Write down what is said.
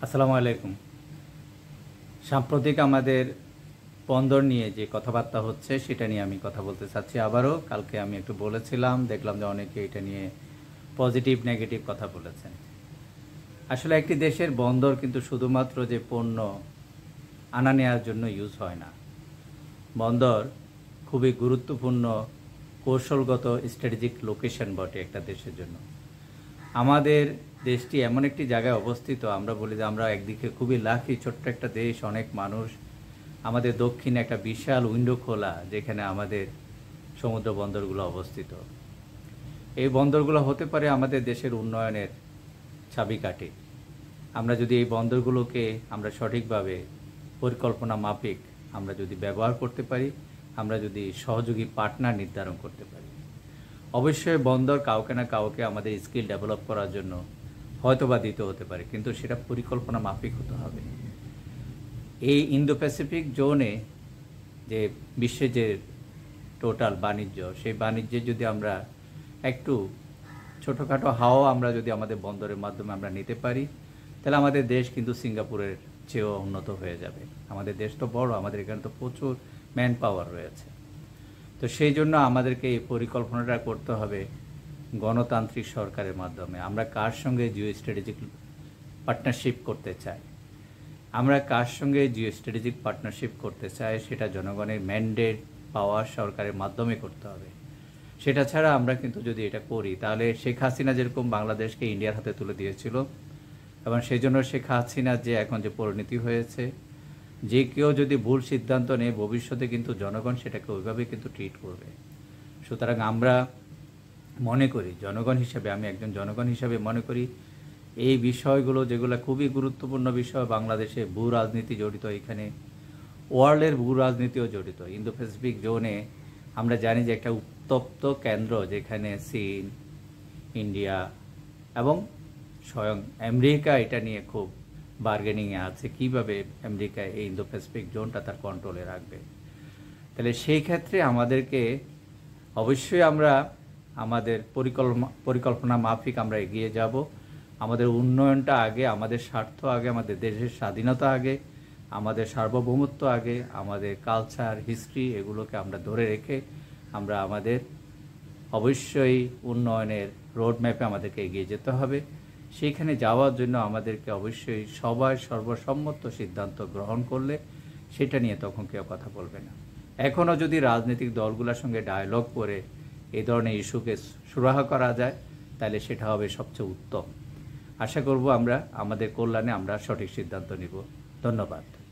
আসসালামু আলাইকুম। সাম্প্রতিক আমাদের বন্দর নিয়ে যে কথাবার্তা হচ্ছে সেটা নিয়ে আমি কথা বলতে চাচ্ছি আবারও। কালকে আমি একটু বলেছিলাম, দেখলাম যে অনেকে এটা নিয়ে পজিটিভ নেগেটিভ কথা বলেছেন। আসলে একটি দেশের বন্দর কিন্তু শুধুমাত্র যে পণ্য আনা নেওয়ার জন্য ইউজ হয় না। বন্দর খুবই গুরুত্বপূর্ণ কৌশলগত স্ট্র্যাটেজিক লোকেশন বটে একটা দেশের জন্য। আমাদের দেশটি এমন একটি জায়গায় অবস্থিত, আমরা বলি যে আমরা একদিকে খুবই লাকি, ছোট্ট একটা দেশ, অনেক মানুষ। আমাদের দক্ষিণে একটা বিশাল উইন্ডো খোলা, যেখানে আমাদের সমুদ্র বন্দরগুলো অবস্থিত। এই বন্দরগুলো হতে পারে আমাদের দেশের উন্নয়নের চাবিকাঠি। আমরা যদি এই বন্দরগুলোকে আমরা সঠিকভাবে পরিকল্পনা মাফিক আমরা যদি ব্যবহার করতে পারি, আমরা যদি সহযোগী পার্টনার নির্ধারণ করতে পারি, অবশ্যই বন্দর কাউকে না কাউকে আমাদের স্কিল ডেভেলপ করার জন্য হয়তোবা দিতে হতে পারে, কিন্তু সেটা পরিকল্পনা মাফিক হতে হবে। এই ইন্দো প্যাসিফিক জোনে যে বিশ্বের যে টোটাল বাণিজ্য, সেই বাণিজ্যে যদি আমরা একটু ছোটোখাটো হাওয়া আমরা যদি আমাদের বন্দরের মাধ্যমে আমরা নিতে পারি, তাহলে আমাদের দেশ কিন্তু সিঙ্গাপুরের চেয়েও উন্নত হয়ে যাবে। আমাদের দেশ তো বড়, আমাদের এখানে তো প্রচুর ম্যান পাওয়ার রয়েছে। তো সেই জন্য আমাদেরকে এই পরিকল্পনাটা করতে হবে গণতান্ত্রিক সরকারের মাধ্যমে। আমরা কার সঙ্গে জিও স্ট্র্যাটেজিক পার্টনারশিপ করতে চাই, আমরা কার সঙ্গে জিও স্ট্র্যাটেজিক পার্টনারশিপ করতে চাই, সেটা জনগণের ম্যান্ডেট পাওয়া সরকারের মাধ্যমে করতে হবে। সেটা ছাড়া আমরা কিন্তু যদি এটা করি, তাহলে শেখ হাসিনা যেরকম বাংলাদেশকে ইন্ডিয়ার হাতে তুলে দিয়েছিল, এবং সেই জন্য শেখ হাসিনার যে এখন যে পরিণতি হয়েছে, যে কেউ যদি ভুল সিদ্ধান্ত নেয় ভবিষ্যতে কিন্তু জনগণ সেটাকে ওইভাবে কিন্তু ট্রিট করবে। সুতরাং আমরা মনে করি, জনগণ হিসেবে, আমি একজন জনগণ হিসেবে মনে করি এই বিষয়গুলো যেগুলো খুবই গুরুত্বপূর্ণ বিষয়, বাংলাদেশে ভূ রাজনীতি জড়িত, এখানে ওয়ার্ল্ডের ভূ রাজনীতিও জড়িত। ইন্দো প্যাসিফিক জোনে আমরা জানি যে একটা উত্তপ্ত কেন্দ্র, যেখানে চীন, ইন্ডিয়া এবং স্বয়ং আমেরিকা এটা নিয়ে খুব বার্গেনিংয়ে আছে, কীভাবে আমেরিকা এই ইন্দো প্যাসিফিক জোনটা তার কন্ট্রোলে রাখবে। তাহলে সেই ক্ষেত্রে আমাদেরকে অবশ্যই আমরা আমাদের পরিকল্পনা মাফিক আমরা এগিয়ে যাব। আমাদের উন্নয়নটা আগে, আমাদের স্বার্থ আগে, আমাদের দেশের স্বাধীনতা আগে, আমাদের সার্বভৌমত্ব আগে, আমাদের কালচার, হিস্ট্রি, এগুলোকে আমরা ধরে রেখে আমরা আমাদের অবশ্যই উন্নয়নের রোডম্যাপে আমাদেরকে এগিয়ে যেতে হবে। সেইখানে যাওয়ার জন্য আমাদেরকে অবশ্যই সবাই সর্বসম্মত সিদ্ধান্ত গ্রহণ করলে সেটা নিয়ে তখন কেউ কথা বলবে না। এখনও যদি রাজনৈতিক দলগুলোর সঙ্গে ডায়ালগ করে এই ধরনের ইস্যুকে সুরাহা করা যায়, তাহলে সেটা হবে সবচেয়ে উত্তম। আশা করব আমরা আমাদের কল্যাণে আমরা সঠিক সিদ্ধান্ত নিব। ধন্যবাদ।